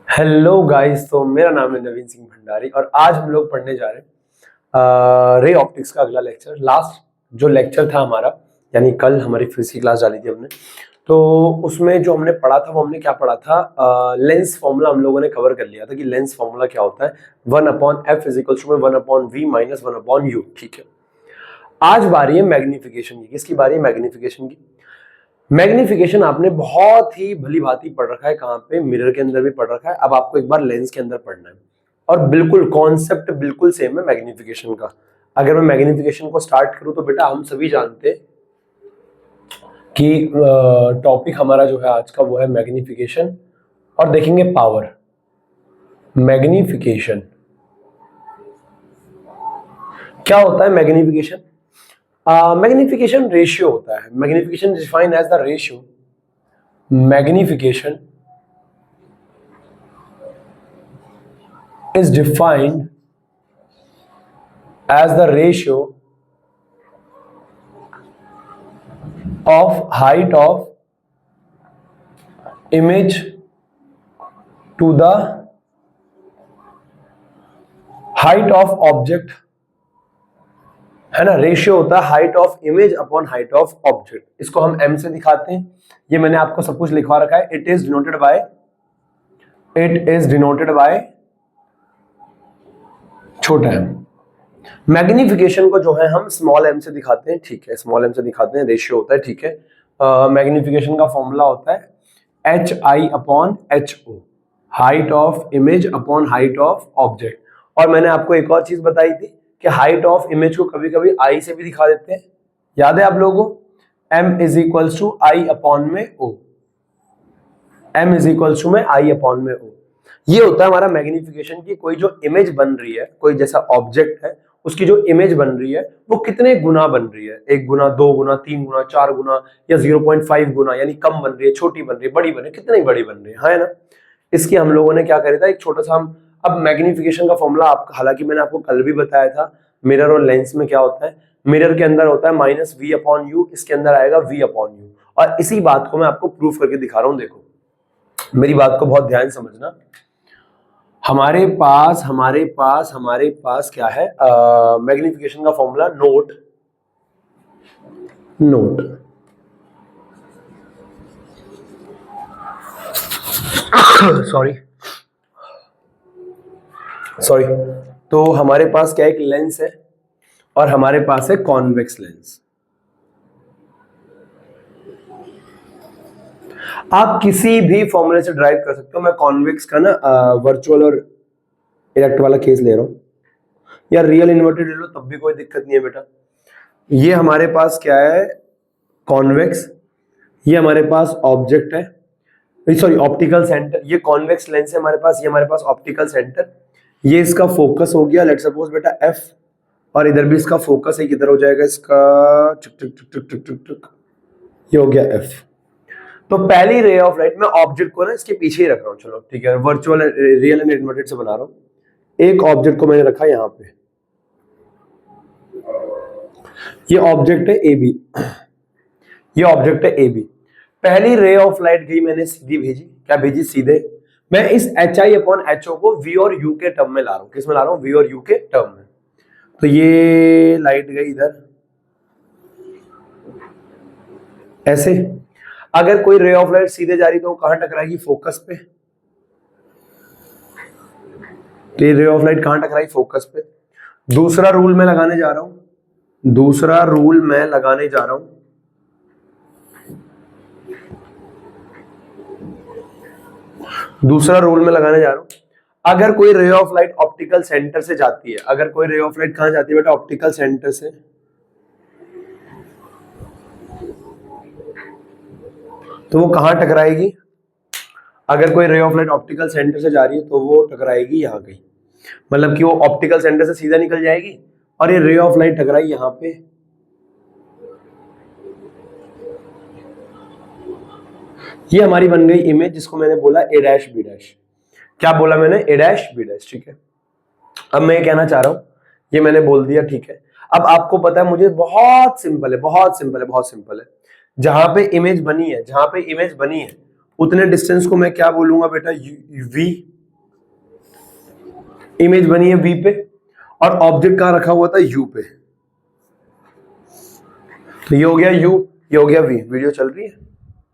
Hello guys, तो मेरा नाम है नवीन सिंह भंडारी और आज हम लोग पढ़ने जा रहे हैं रे ऑप्टिक्स का अगला लेक्चर। लास्ट जो लेक्चर था हमारा, यानी कल हमारी फिजिक्स की क्लास डाली थी हमने, तो उसमें जो हमने पढ़ा था वो हमने क्या पढ़ा था, लेंस फॉर्मूला हम लोगों ने कवर कर लिया था कि लेंस फॉर्मूला क्या होता है। 1/f equals to 1/v minus 1/u। ठीक है, आज बारी है मैग्निफिकेशन की। किसकी बारी है? मैग्निफिकेशन की। मैग्निफिकेशन आपने बहुत ही भली भांति पढ़ रखा है, कहां पे? मिरर के अंदर भी पढ़ रखा है। अब आपको एक बार लेंस के अंदर पढ़ना है और बिल्कुल कॉन्सेप्ट बिल्कुल सेम है मैग्निफिकेशन का। अगर मैं मैग्निफिकेशन को स्टार्ट करूं तो बेटा हम सभी जानते हैं कि टॉपिक हमारा जो है आज का वो है मैग्निफिकेशन, और देखेंगे पावर। मैग्निफिकेशन क्या होता है? मैग्निफिकेशन मैग्निफिकेशन रेशियो होता है। Magnification defined as the ratio. Magnification is defined as the ratio of height of image to the height of object, है ना। रेशियो होता है height of image upon height of object. इसको हम m से दिखाते हैं। ये मैंने आपको सब कुछ लिखवा रखा है। इट इज डिनोटेड बाय छोटा m। मैग्निफिकेशन को जो है हम स्मॉल m से दिखाते हैं। ठीक है, स्मॉल m से दिखाते हैं, रेशियो होता है। ठीक है, मैग्निफिकेशन का फॉर्मूला होता है HI upon HO, height of image upon height of object. और मैंने आपको एक और चीज बताई थी कि हाइट ऑफ इमेज को कभी कभी आई से भी दिखा देते हैं। याद है आप लोगों को? m is equals to I upon में o। m is equals to में आई अपॉन में o। ये होता है हमारा मैग्निफिकेशन की कोई जो इमेज बन रही है, कोई जैसा ऑब्जेक्ट है, उसकी जो इमेज बन रही है वो कितने गुना बन रही है। 1 गुना, 2 गुना, 3 गुना, 4 गुना या 0.5 गुना, यानी कम बन रही है, छोटी बन रही है, बड़ी बन रही है, कितनी बड़ी बन रही है ना। इसकी हम लोगों ने क्या करा था, एक छोटा सा हम अब मैग्निफिकेशन का फॉर्मूला आप, हालांकि मैंने आपको कल भी बताया था, मिरर और लेंस में क्या होता है। मिरर के अंदर होता है -v अपॉन यू, इसके अंदर आएगा v अपॉन यू। और इसी बात को मैं आपको प्रूफ करके दिखा रहा हूं। देखो मेरी बात को बहुत ध्यान समझना। हमारे पास क्या है? मैग्निफिकेशन का फॉर्मूला, नोट सॉरी। तो हमारे पास क्या, एक लेंस है और हमारे पास है कॉन्वेक्स लेंस। आप किसी भी फॉर्मूले से ड्राइव कर सकते हो। मैं कॉन्वेक्स का ना वर्चुअल और इरेक्ट वाला केस ले रहा हूं, या रियल इन्वर्टेड ले लो तब भी कोई दिक्कत नहीं है बेटा। ये हमारे पास क्या है? कॉन्वेक्स। ये हमारे पास ऑब्जेक्ट है, सॉरी ऑप्टिकल सेंटर। ये कॉन्वेक्स लेंस है हमारे पास, ये हमारे पास ऑप्टिकल सेंटर। ये इसका फोकस हो गया, लेट्स सपोज बेटा F, और इधर भी इसका फोकस है, किधर हो जाएगा इसका? टुक टुक टुक टुक टुक टुक टुक, ये हो गया F। तो पहली रे ऑफ लाइट में ऑब्जेक्ट को ना इसके पीछे ही रख रहा हूं। चलो ठीक है, वर्चुअल रियल एंड इन्वर्टेड से बना रहा हूं। एक ऑब्जेक्ट को मैंने रखा यहां पे, ये ऑब्जेक्ट है AB, ये ऑब्जेक्ट है AB। पहली रे ऑफ लाइट गई मैंने सीधी भेजी। क्या भेजी? सीधे। मैं इस HI अपॉन HO को V और U के टर्म में ला रहा हूं। किस में ला रहा हूं? V और U के टर्म में। तो ये लाइट गई इधर ऐसे। अगर कोई रे ऑफ लाइट सीधे जा रही तो वो कहां टकराएगी? फोकस पे। तो ये रे ऑफ लाइट कहां टकराई? फोकस पे। दूसरा रूल मैं लगाने जा रहा हूं, अगर कोई रे ऑफ लाइट ऑप्टिकल सेंटर से जाती है, अगर कोई रे ऑफ लाइट कहां जाती है बेटा? ऑप्टिकल सेंटर से। तो वो कहां टकराएगी? अगर कोई रे ऑफ लाइट ऑप्टिकल सेंटर से जा रही है तो वो टकराएगी यहां कहीं, मतलब कि वो ऑप्टिकल सेंटर से सीधा निकल जाएगी और ये रे ऑफ लाइट टकराई यहां पे। ये हमारी बन गई इमेज, जिसको मैंने बोला A' B'। क्या बोला मैंने? A' B'। ठीक है, अब मैं कहना चाह रहा हूं, ये मैंने बोल दिया। ठीक है, अब आपको पता है मुझे बहुत सिंपल है, बहुत सिंपल है। जहां पे इमेज बनी है उतने डिस्टेंस को मैं क्या बोलूंगा बेटा, v। इमेज बनी है v पे और ऑब्जेक्ट कहां रखा हुआ था, u पे। तो ये हो गया u, ये हो गया v। वीडियो चल रही है?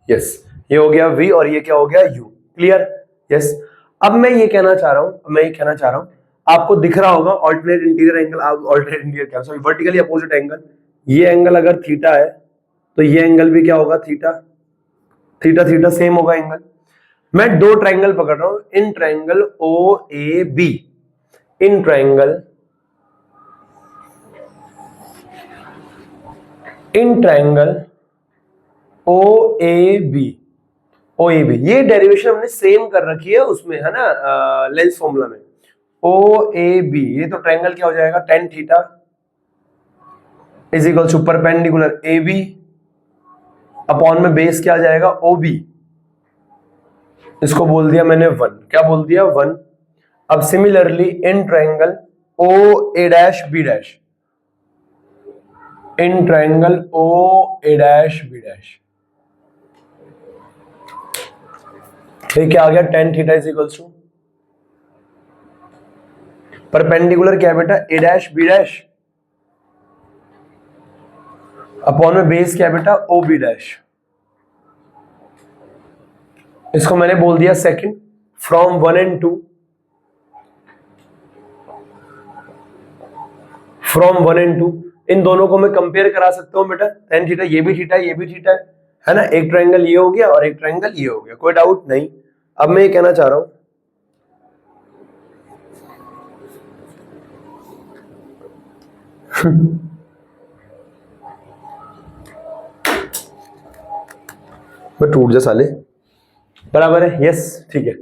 यस। ये हो गया v और ये क्या हो गया, u। क्लियर? यस। अब मैं ये कहना चाह रहा हूं, आपको दिख रहा होगा alternate interior angle, alternate interior क्या, सॉरी, वर्टिकली अपोजिट एंगल। ये एंगल अगर थीटा है तो ये एंगल भी क्या होगा, थीटा। थीटा थीटा सेम होगा एंगल। मैं दो ट्रायंगल पकड़ रहा हूं, in triangle O A B, in triangle O A B, O A B. ये डेरिवेशन हमने सेम कर रखी है उसमें, है ना, लेंस फॉर्मूला में। ओ ए बी, ये तो ट्रायंगल क्या हो जाएगा, tan theta is equal to perpendicular A B upon में बेस क्या आ जाएगा, ओ बी। इसको बोल दिया मैंने 1। क्या बोल दिया, 1। अब similarly in triangle O A dash B dash, in triangle O A dash B dash, ये क्या आ गया, tan theta is equal to perpendicular क्या है बेटा, A dash B dash upon में बेस क्या है बेटा, ओ बी डैश। इसको मैंने बोल दिया second. From 1 and 2, from 1 and 2 इन दोनों को मैं कंपेयर करा सकता हूं बेटा, टेन थीटा, ये भी थीटा, ये भी थीटा है ना। एक ट्रायंगल ये हो गया और एक ट्रायंगल ये हो गया, कोई डाउट नहीं। अब मैं ये कहना चाह रहा हूं, मैं टूट जा साले, बराबर है, यस, ठीक है।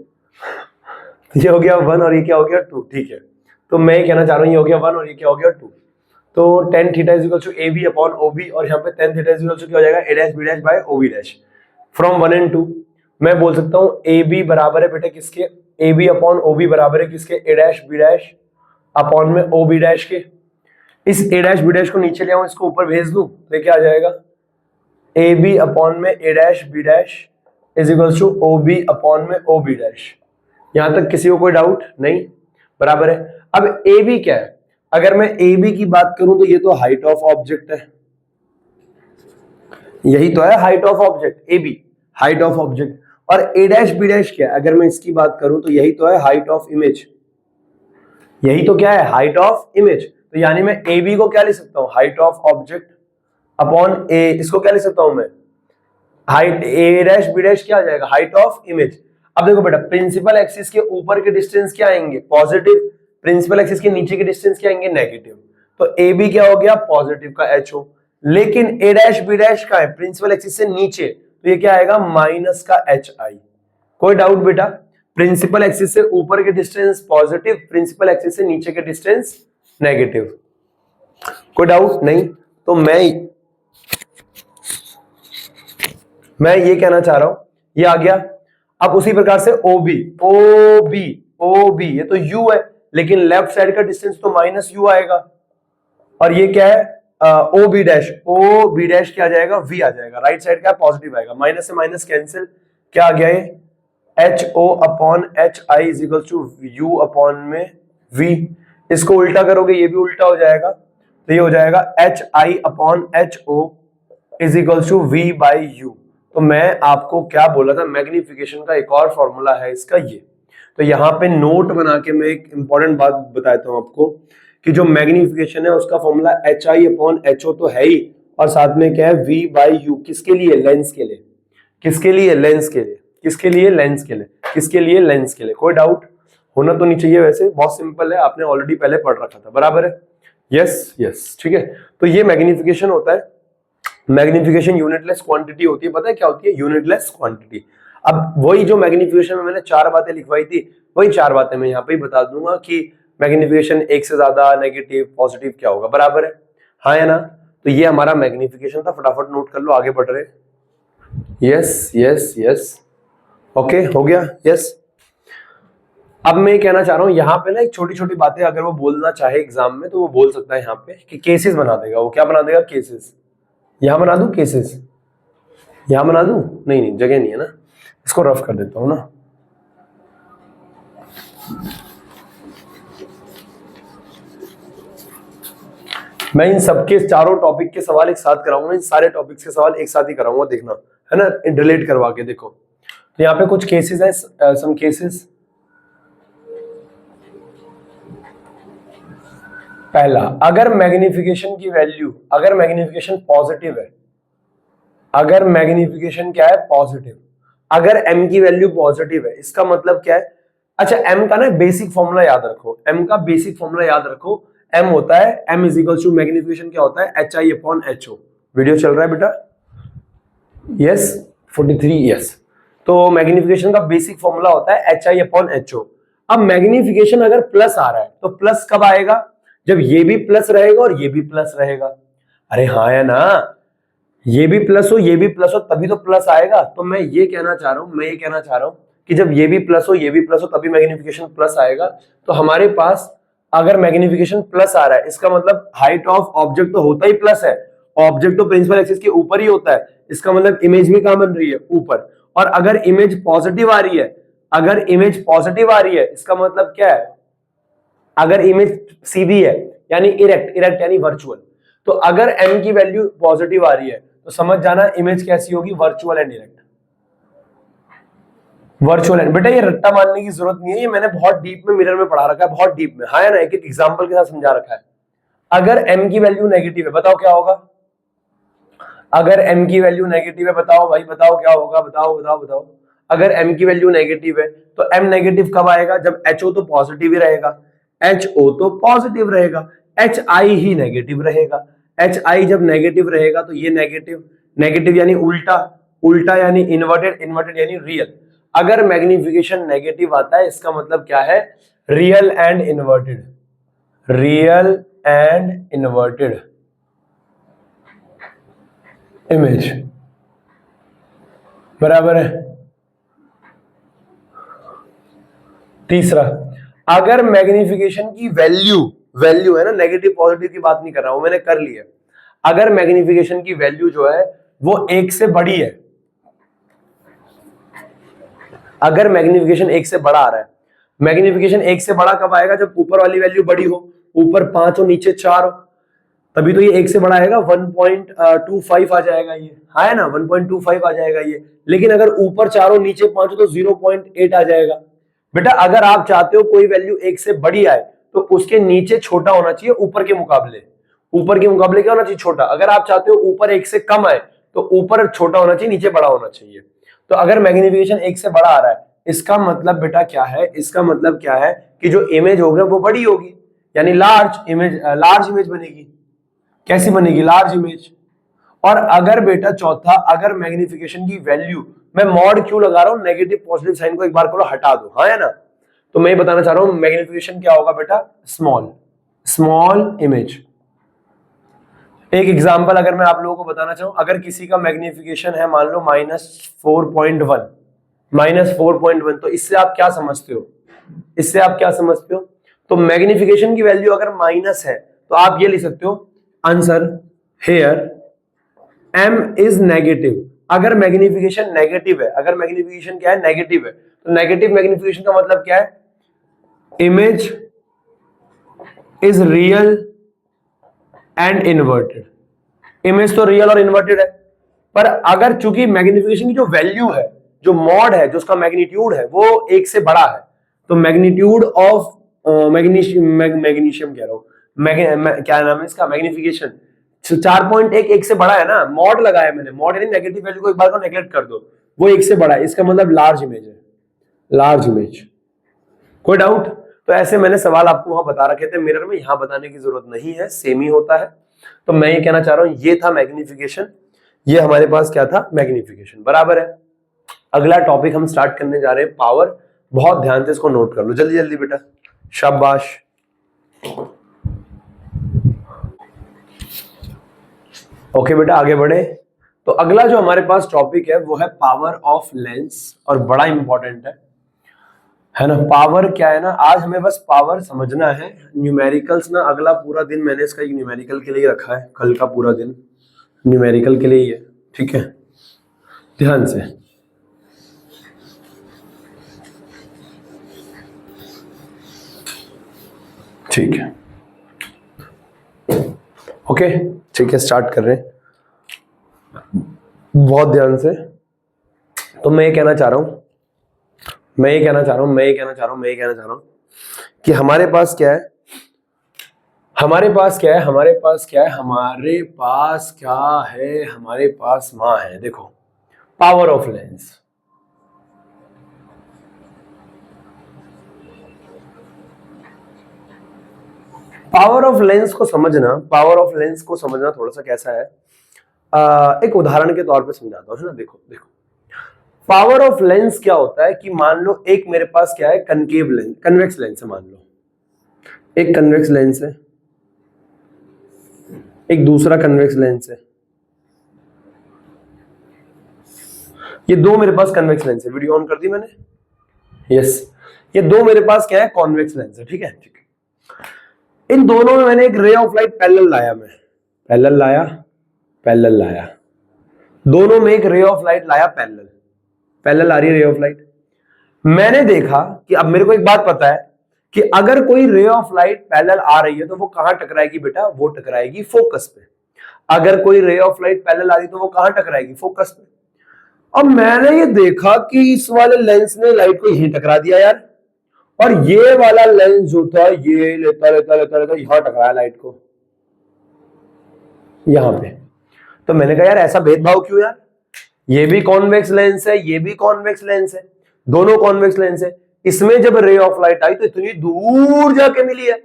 ये हो गया 1 और ये क्या हो गया, 2, ठीक है। तो मैं ये कहना चाह रहा हूं, ये हो गया 1 और ये क्या हो गया, 2। तो tan theta is equal to a B upon O b, और यहाँ पे tan theta is equal to क्या हो जाएगा, a dash B dash by o B dash. From 1 and 2 मैं बोल सकता हूँ ए बी बराबर है बेटे किसके, A B upon O B बराबर है किसके, A dash B dash upon में ओ बी डैश के। इस ए डैश बी डैश को नीचे ले आऊं, इसको ऊपर भेज दूं, तो क्या आ जाएगा, ए बी अपॉन में a dash B dash is equal to o b upon में ओ बी डैश। यहां तक किसी को कोई डाउट नहीं, बराबर है। अब ए बी क्या है, अगर मैं ए बी की बात करूं तो ये तो हाइट ऑफ ऑब्जेक्ट है, यही तो है height of object, A B height of object. और ए डैश बी डैश क्या है, अगर मैं इसकी बात करूं तो यही तो है हाइट ऑफ इमेज, यही तो क्या है, हाइट ऑफ इमेज। तो यानी मैं ए बी को क्या लिख सकता हूं, हाइट ऑफ ऑब्जेक्ट अपॉन ए, इसको क्या लिख सकता हूं मैं, हाइट, ए डैश बी डैश क्या आ जाएगा, हाइट ऑफ इमेज। अब देखो बेटा, प्रिंसिपल एक्सिस के ऊपर के डिस्टेंस क्या आएंगे, पॉजिटिव, प्रिंसिपल एक्सिस के नीचे के डिस्टेंस क्या आएंगे, नेगेटिव। तो ए बी क्या हो गया, पॉजिटिव का एच ओ। लेकिन ए डैश बी डैश का है प्रिंसिपल एक्सिस से नीचे, तो ये क्या आएगा, माइनस का एच आई। कोई डाउट बेटा, प्रिंसिपल एक्सिस से ऊपर के डिस्टेंस पॉजिटिव, प्रिंसिपल एक्सिस से नीचे के डिस्टेंस नेगेटिव, कोई डाउट नहीं। तो मैं ये कहना चाह रहा हूं, ये आ गया। अब उसी प्रकार से O B, O B, O B, ये तो यू है, लेकिन लेफ्ट साइड का डिस्टेंस तो माइनस यू आएगा। और ये क्या है, O B dash, O B dash क्या आ जाएगा, वी आ जाएगा। राइट साइड का पॉजिटिव आएगा, माइनस से माइनस कैंसिल, क्या आ गया ये, H O upon H I is equal to U upon में वी। इसको उल्टा करोगे ये भी उल्टा हो जाएगा, तो ये हो जाएगा h i upon h o is equal to v by u. तो मैं आपको क्या बोला था, मैग्निफिकेशन का एक और फॉर्मूला है इसका ये। तो यहाँ पे नोट बना के मैं एक इंपॉर्टेंट बात बताता हूँ आपको, कि जो मैग्निफिकेशन है उसका formula h i upon h o तो है ही, और साथ में क्या है, वी बाई यू। किसके लिए, लेंस के लिए, किसके लिए, लेंस के लिए, किसके लिए, लेंस के लिए, किसके लिए, लेंस के लिए। कोई डाउट होना तो नहीं चाहिए, वैसे बहुत सिंपल है, आपने ऑलरेडी पहले पढ़ रखा था, बराबर है, यस यस, ठीक है। तो ये मैग्निफिकेशन होता है, मैग्निफिकेशन यूनिटलेस क्वांटिटी होती है, पता है क्या होती है, यूनिटलेस क्वांटिटी। अब वही जो मैग्निफिकेशन में मैंने 4 बातें लिखवाई थी, वही 4 बातें मैं यहाँ पे ही बता दूंगा कि मैग्निफिकेशन एक से ज्यादा, नेगेटिव, पॉजिटिव क्या होगा, बराबर है, हाँ या ना। तो ये हमारा मैग्निफिकेशन था, फटाफट नोट कर लो, आगे बढ़ रहे। यस यस यस, ओके, हो गया, यस। अब मैं कहना चाह रहा हूं, यहाँ पे ना एक छोटी छोटी बातें अगर वो बोलना चाहे एग्जाम में तो वो बोल सकता है यहाँ पे, कि केसेस बना देगा वो। क्या बना देगा, केसेस। यहां बना दूं केसेस, यहां बना दूं, नहीं नहीं जगह नहीं है ना, इसको रफ कर देता हूं ना। मैं इन सबके चारों टॉपिक के सवाल एक साथ कराऊंगा, इन सारे टॉपिक्स के सवाल एक साथ ही कराऊंगा, देखना है ना, रिलेट करवा के देखो। तो यहाँ पे कुछ केसेस है, सम केसेस। पहला, अगर मैग्निफिकेशन की वैल्यू, अगर मैग्निफिकेशन पॉजिटिव है, अगर मैग्निफिकेशन क्या है पॉजिटिव, अगर m की वैल्यू पॉजिटिव है, इसका मतलब क्या है? अच्छा, m का ना बेसिक फॉर्मूला याद रखो, m का बेसिक फॉर्मूला याद रखो। m होता है, m is equal to magnification क्या होता है? HI upon HO। वीडियो चल रहा है बेटा? Yes 43, yes. तो मैग्निफिकेशन का बेसिक फॉर्मूला होता है HI अपॉन HO। अब मैग्निफिकेशन अगर प्लस आ रहा है तो प्लस कब आएगा? जब ये भी प्लस रहेगा और ये भी प्लस रहेगा। अरे हाँ है ना, ये भी प्लस हो ये भी प्लस हो तभी तो प्लस आएगा। तो मैं ये कहना चाह रहा हूं, कि जब ये भी प्लस हो ये भी प्लस हो तभी मैग्निफिकेशन प्लस आएगा। तो हमारे पास अगर मैग्निफिकेशन प्लस आ रहा है, इसका मतलब हाइट ऑफ ऑब्जेक्ट तो होता ही प्लस है, ऑब्जेक्ट तो प्रिंसिपल एक्सिस के ऊपर ही होता है, इसका मतलब इमेज भी कहां बन रही है? ऊपर। और अगर इमेज पॉजिटिव आ रही है, अगर इमेज पॉजिटिव आ रही है, इसका मतलब क्या है? अगर इमेज सीधी है यानी इरेक्ट यानी वर्चुअल। तो अगर m की वैल्यू पॉजिटिव आ रही है तो समझ जाना इमेज कैसी होगी? Virtual and erect. Virtual and, बेटा ये रट्टा मानने की जरूरत नहीं है, ये मैंने बहुत डीप में मिरर में पढ़ा रखा है, बहुत डीप में, हाँ है ना, एक एक एग्जांपल के साथ समझा रखा है। अगर m की वैल्यू नेगेटिव है, बताओ क्या होगा? अगर m की वैल्यू नेगेटिव है, बताओ भाई, बताओ क्या होगा? बताओ बताओ बताओ। अगर m की वैल्यू नेगेटिव है तो m नेगेटिव कब आएगा? जब HO तो पॉजिटिव ही रहेगा, HO तो पॉजिटिव रहेगा, HI ही नेगेटिव रहेगा। HI जब नेगेटिव रहेगा तो ये नेगेटिव, नेगेटिव यानी उल्टा, उल्टा यानी इन्वर्टेड, इन्वर्टेड यानी रियल। अगर मैग्निफिकेशन नेगेटिव आता है, इसका मतलब क्या है? Real and inverted, real and inverted image, बराबर है। तीसरा, अगर मैग्निफिकेशन की वैल्यू, वैल्यू है ना, नेगेटिव पॉजिटिव की बात नहीं कर रहा हूं, मैंने कर लिया। अगर मैग्निफिकेशन की वैल्यू जो है वो 1 से बड़ी है, अगर मैग्निफिकेशन 1 से बड़ा आ रहा है, मैग्निफिकेशन 1 से बड़ा कब आएगा? जब ऊपर वाली वैल्यू बड़ी हो, ऊपर 5 हो नीचे 4 हो, तभी तो ये 1 से बड़ा आएगा, 1.25 आ जाएगा ये, हाँ है ना, 1.25 आ जाएगा ये। लेकिन अगर ऊपर 4 हो नीचे 5 हो तो 0.8 आ जाएगा। बेटा अगर आप चाहते हो कोई वैल्यू 1 से बड़ी आए तो उसके नीचे छोटा होना चाहिए ऊपर के मुकाबले, ऊपर के मुकाबले क्या होना चाहिए? छोटा। अगर आप चाहते हो ऊपर 1 से कम आए तो ऊपर छोटा होना चाहिए, नीचे बड़ा होना चाहिए। तो अगर मैग्निफिकेशन 1 से बड़ा आ रहा है, इसका मतलब बेटा क्या है? इसका मतलब क्या है कि जो इमेज होगी वो बड़ी होगी, यानी लार्ज इमेज, लार्ज इमेज बनेगी। कैसी बनेगी? Large image. और अगर बेटा चौथा, अगर मैग्निफिकेशन की वैल्यू, मैं मॉड क्यों लगा रहा हूं? नेगेटिव पॉजिटिव साइन को एक बार को हटा दो, हाँ है ना। तो मैं बताना चाह रहा हूं मैग्निफिकेशन क्या होगा बेटा? Small, small image. एक एग्जांपल अगर मैं आप लोगों को बताना चाहूं, अगर किसी का मैग्निफिकेशन है मान लो -4.1, -4.1, तो इससे आप क्या समझते हो? इससे आप क्या समझते हो? तो मैग्निफिकेशन की वैल्यू अगर माइनस है तो आप ये लिख सकते हो, answer here m is negative. अगर मैग्निफिकेशन नेगेटिव है, अगर मैग्निफिकेशन क्या है? नेगेटिव है, तो नेगेटिव मैग्निफिकेशन का मतलब क्या है? Image is real and inverted. Image तो रियल और इन्वर्टेड है, पर अगर चूंकि मैग्निफिकेशन की जो वैल्यू है, जो मॉड है, जो उसका मैग्नीट्यूड है वो 1 से बड़ा है, तो मैग्नीट्यूड ऑफ मैग्नीशियम कह रहा हूं, क्या नाम है इसका? मैग्निफिकेशन 4.1 1 से बड़ा है ना, मॉड लगाया मैंने, मॉड यानी नेगेटिव वैल्यू को एक बार को नेगलेक्ट कर दो, वो 1 से बड़ा है, इसका मतलब लार्ज इमेज है, लार्ज इमेज। कोई डाउट? तो ऐसे मैंने सवाल आपको वहां बता रखे थे मिरर में, यहां बताने की जरूरत नहीं है, सेम ही होता है। तो मैं ये कहना चाह रहा हूं, ये था मैग्निफिकेशन, ये हमारे पास क्या था? मैग्निफिकेशन, बराबर है। अगला टॉपिक हम स्टार्ट करने जा रहे हैं पावर। बहुत ध्यान से इसको नोट कर लो, जल्दी जल्दी बेटा, शाबाश। ओके बेटा आगे बढ़े। तो अगला जो हमारे पास टॉपिक है वो है पावर ऑफ लेंस, और बड़ा इंपॉर्टेंट है ना। पावर क्या है ना, आज हमें बस पावर समझना है। न्यूमेरिकल्स ना अगला पूरा दिन मैंने इसका एक न्यूमेरिकल के लिए रखा है, कल का पूरा दिन न्यूमेरिकल के लिए ही है, ठीक है, ध्यान से। ठीक है, ओके, ठीक है, स्टार्ट कर रहे हैं बहुत ध्यान से। तो मैं ये कहना चाह रहा हूं कि हमारे पास क्या है, हमारे पास मां है। देखो, power of lens, power of lens को समझना थोड़ा सा कैसा है, एक उदाहरण के तौर पे समझाता हूं, है ना। देखो पावर ऑफ लेंस क्या होता है कि मान लो एक मेरे पास क्या है, कन्वेक्स लेंस है। मान लो एक कन्वेक्स लेंस है, एक दूसरा कन्वेक्स लेंस है। ये दो मेरे पास कन्वेक्स लेंस है। वीडियो ऑन कर दी मैंने, यस। ये दो मेरे पास क्या है, कॉन्वेक्स लेंस है। ठीक है, ठीक है। इन दोनों में मैंने एक रे ऑफ लाइट पैरेलल लाया, दोनों में एक रे ऑफ लाइट लाया, पैरेलल आ रही है रे ऑफ लाइट। मैंने देखा कि अब मेरे को एक बात पता है कि अगर कोई रे ऑफ लाइट पैरेलल आ रही है तो वो कहां टकराएगी बेटा, वो टकराएगी फोकस पे। अगर कोई रे ऑफ लाइट पैरेलल आ रही तो वो कहां टकराएगी, फोकस पे। अब मैंने ये देखा कि इस वाले लेंस ने लाइट को यहीं टकरा दिया यार, और ये वाला लेंस जो था ये लेता यहां टकराया लाइट को, यहां पे। तो मैंने कहा यार ऐसा भेदभाव क्यों यार, ये भी कॉन्वेक्स लेंस है, ये भी कॉन्वेक्स लेंस है, दोनों कॉन्वेक्स लेंस है। इसमें जब रे ऑफ लाइट आई तो इतनी दूर जाके मिली है,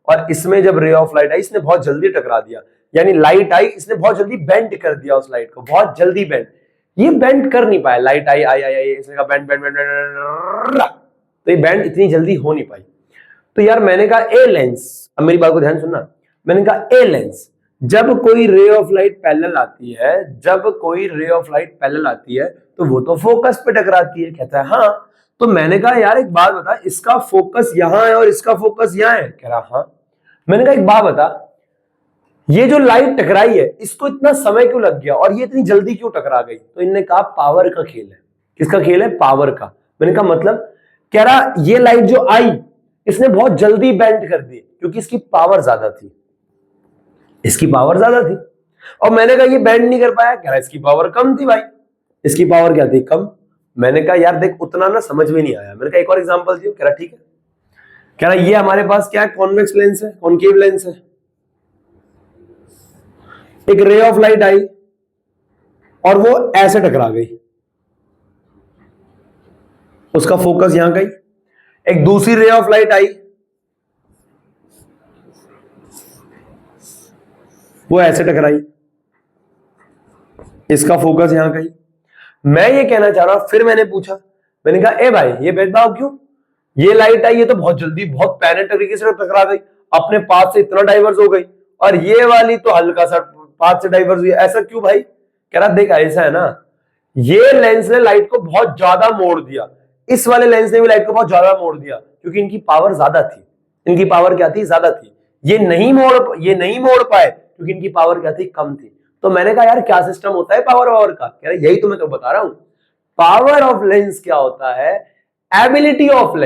और इसमें जब रे ऑफ लाइट आई इसने बहुत जल्दी टकरा दिया। यानी लाइट आई, इसने बहुत जल्दी बेंड कर दिया उस लाइट को, बहुत जल्दी बेंड। ये बेंड कर नहीं पाया, लाइट आई आई आई इसने कहा बेंड, तो ये बेंड इतनी जल्दी हो नहीं पाई। तो यार मैंने कहा ए लेंस, अब मेरी बात को ध्यान सुनना, मैंने कहा ए लेंस, जब कोई रे ऑफ लाइट पैरेलल आती है तो वो तो फोकस पे टकराती है। कहता है हाँ। तो मैंने कहा यार एक बात बता, इसका फोकस यहां है और इसका फोकस यहां है। कह रहा हाँ। मैंने कहा एक बात बता, ये जो लाइट टकराई है इसको इतना समय क्यों लग गया और ये इतनी जल्दी क्यों टकरा गई। तो इन्होंने कहा पावर का खेल है। किसका खेल है, पावर का। मैंने कहा मतलब, कह रहा ये लाइट जो आई इसने बहुत जल्दी बेंड कर दी क्योंकि इसकी पावर ज्यादा थी, और मैंने कहा ये बेंड नहीं कर पाया। कह रहा इसकी पावर कम थी भाई, इसकी पावर क्या थी, कम। मैंने कहा यार देख उतना ना समझ में नहीं आया। मैंने कहा एक और एग्जांपल दियो। कह रहा ठीक है। कह रहा ये हमारे पास क्या है, कॉन्वेक्स लेंस है, कॉनकेव लेंस है। एक रे ऑफ लाइट आई और वो ऐसे टकरा गई, उसका फोकस यहां गई। एक दूसरी रे ऑफ लाइट आई, वो ऐसे टकराई, इसका फोकस यहां गई। मैं ये कहना चाह रहा हूं, फिर मैंने पूछा, मैंने कहा ए भाई ये भेदभाव क्यों, ये लाइट आई ये तो बहुत जल्दी बहुत पैरेलल तरीके से टकरा गई, अपने पाथ से इतना डाइवर्स हो गई, और ये वाली तो हल्का सा पाथ से डाइवर्स हुई, ऐसा क्यों भाई। कह रहा देख ऐसा है ना, ये लेंस ने लाइट को बहुत ज्यादा मोड़ दिया, इस वाले लेंस ने भी लाइट को बहुत ज्यादा मोड़ दिया, क्योंकि इनकी पावर ज्यादा थी। इनकी पावर क्या थी, ज्यादा थी। ये नहीं मोड़ पाए क्योंकि इनकी पावर क्या थी, कम थी। तो मैंने कहा यार क्या सिस्टम होता है पावर पावर का। कह रहा यही तो मैं तो बता रहा हूं। पावर ऑफ लेंस क्या होता है, ability of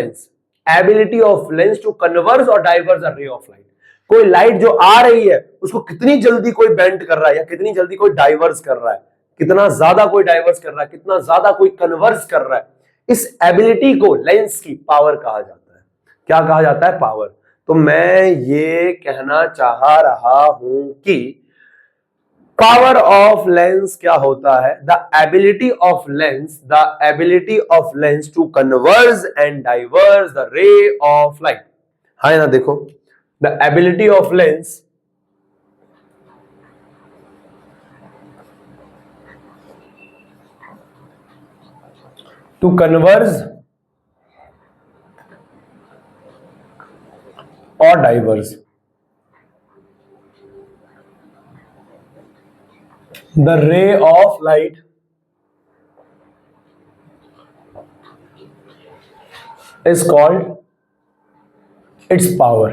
lens to converge और diverge a ray of light. कोई लाइट जो आ रही है उसको कितनी जल्दी कोई बेंड कर रहा है या कितनी जल्दी कोई डाइवर्स कर रहा है, कितना ज्यादा कोई डाइवर्स कर रहा है, कितना ज्यादा कोई कन्वर्स कर रहा है, इस एबिलिटी को लेंस की पावर कहा जाता है। क्या कहा जाता है, पावर। तो मैं ये कहना चाह रहा हूं कि पावर ऑफ लेंस क्या होता है, the ability of lens to converse and diverse the ray of light. है ना, देखो the ability of lens to converge or diverge the ray of light is called its power।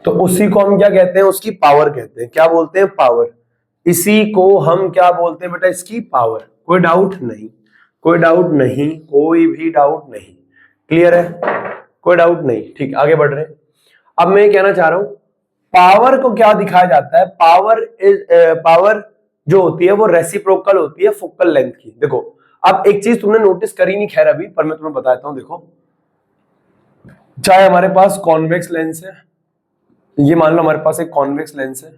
तो उसी को हम क्या कहते हैं, उसकी पावर कहते हैं। क्या बोलते हैं, पावर। इसी को हम क्या बोलते हैं बेटा, इसकी पावर। कोई डाउट नहीं, कोई डाउट नहीं, कोई भी डाउट नहीं, क्लियर है, कोई डाउट नहीं। ठीक, आगे बढ़ रहे हैं। अब मैं ये कहना चाह रहा हूं, पावर को क्या दिखाया जाता है, पावर जो होती है वो रेसिप्रोकल होती है फोकल लेंथ की। देखो अब एक चीज तुमने नोटिस करी नहीं खैर अभी, पर मैं तुम्हें बताता हूं। देखो चाहे हमारे पास कॉन्वेक्स लेंस है, ये मान लो हमारे पास एक कॉन्वेक्स लेंस है,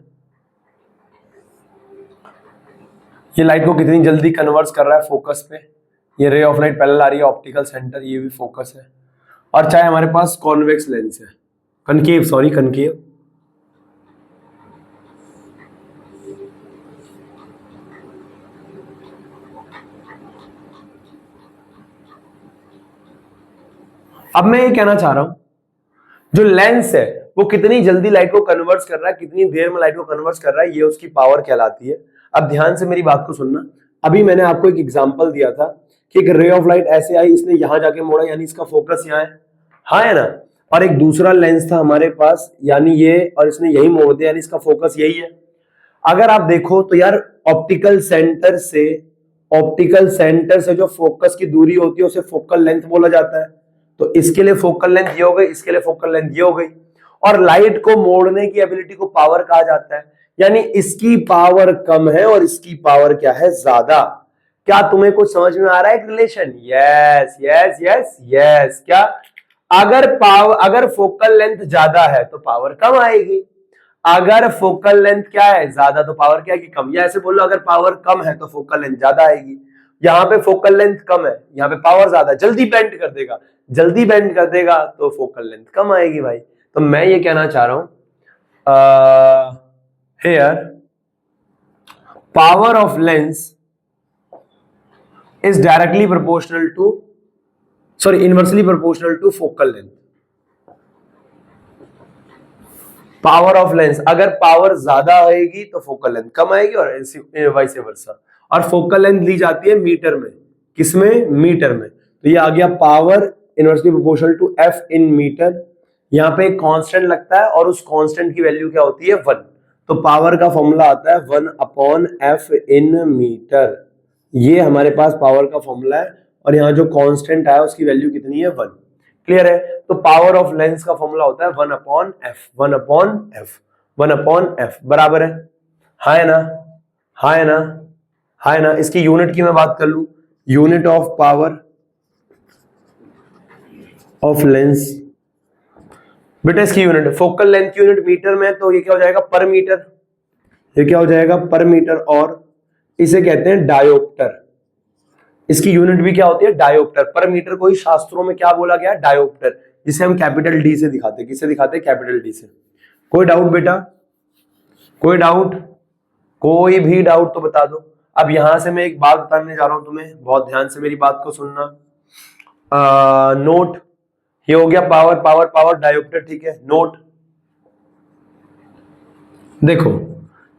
ये लाइट को कितनी जल्दी कन्वर्ट कर रहा है फोकस पे, ये रे ऑफ लाइट पैरेलल आ रही है ऑप्टिकल सेंटर, ये भी फोकस है। और चाहे हमारे पास कॉन्वेक्स लेंस है, कनकेव सॉरी कनकेव, अब मैं ये कहना चाह रहा हूं जो लेंस है वो कितनी जल्दी लाइट को कन्वर्ट कर रहा है, कितनी देर में लाइट को कन्वर्ट कर रहा है, ये उसकी पावर कहलाती है। अब ध्यान से मेरी बात को सुनना, अभी मैंने आपको एक एग्जांपल दिया था कि एक रे ऑफ लाइट ऐसे आई, इसने यहां जाके मोड़ा, यानी इसका फोकस यहां है, हाँ है ना। और एक दूसरा लेंस था हमारे पास, यानी ये, और इसने यही मोड़ दिया, यानी इसका फोकस यही है। अगर आप देखो तो यार ऑप्टिकल सेंटर से जो फोकस की दूरी होती है उसे फोकल लेंथ बोला जाता है। तो इसके लिए फोकल लेंथ ये हो गई, इसके लिए फोकल लेंथ ये हो गई। और लाइट को मोड़ने की एबिलिटी को पावर कहा जाता है, यानी इसकी पावर कम है और इसकी पावर क्या है, ज्यादा। क्या तुम्हें कुछ समझ में आ रहा है relation? Yes yes yes yes. क्या अगर फोकल लेंथ ज्यादा है तो पावर कम आएगी, अगर फोकल लेंथ क्या है ज्यादा तो पावर क्या है कि कम, या ऐसे बोलो अगर पावर कम है तो फोकल लेंथ ज्यादा आएगी। यहाँ पे फोकल लेंथ कम है, यहाँ पे पावर ज्यादा, जल्दी बेंड कर देगा, जल्दी बेंड कर देगा तो फोकल लेंथ कम आएगी भाई। तो मैं ये कहना चाह रहा हूं here power of lens is directly proportional to, sorry inversely proportional to focal length. Power of lens, अगर पावर ज्यादा आएगी तो फोकल लेंथ कम आएगी और वाइस वर्सा। और फोकल लेंथ ली जाती है मीटर में, किसमें, मीटर में। तो ये आ गया power inversely proportional to f in meter. यहाँ पे एक कांस्टेंट लगता है और उस कांस्टेंट की वैल्यू क्या होती है, 1। तो पावर का फॉर्मूला आता है 1/f इन मीटर। ये हमारे पास पावर का फॉर्मूला है, और यहाँ जो कांस्टेंट आया उसकी वैल्यू कितनी है, 1। क्लियर है? तो पावर ऑफ लेंस का फॉर्मूला होता है 1/f बराबर है, हाँ है ना, हाँ है ना, हाँ है ना। इसकी यूनिट की मैं बात कर लूं, unit of power of lens, बेटा इसकी यूनिट फोकल लेंथ की यूनिट मीटर में, तो ये क्या हो जाएगा, पर मीटर। ये क्या हो जाएगा, पर मीटर, और इसे कहते हैं डायोप्टर। इसकी यूनिट भी क्या होती है, डायोप्टर। पर मीटर को ही शास्त्रों में क्या बोला गया, डायोप्टर, जिसे हम कैपिटल डी से दिखाते हैं। किससे दिखाते हैं, कैपिटल डी से। कोई डाउट बेटा, कोई डाउट, कोई भी डाउट तो बता दो। अब यहां से मैं एक बात बताने जा रहा हूं तुम्हें, बहुत ध्यान से मेरी बात को सुनना। नोट, ये हो गया पावर पावर पावर डायोप्टर, ठीक है, नोट। देखो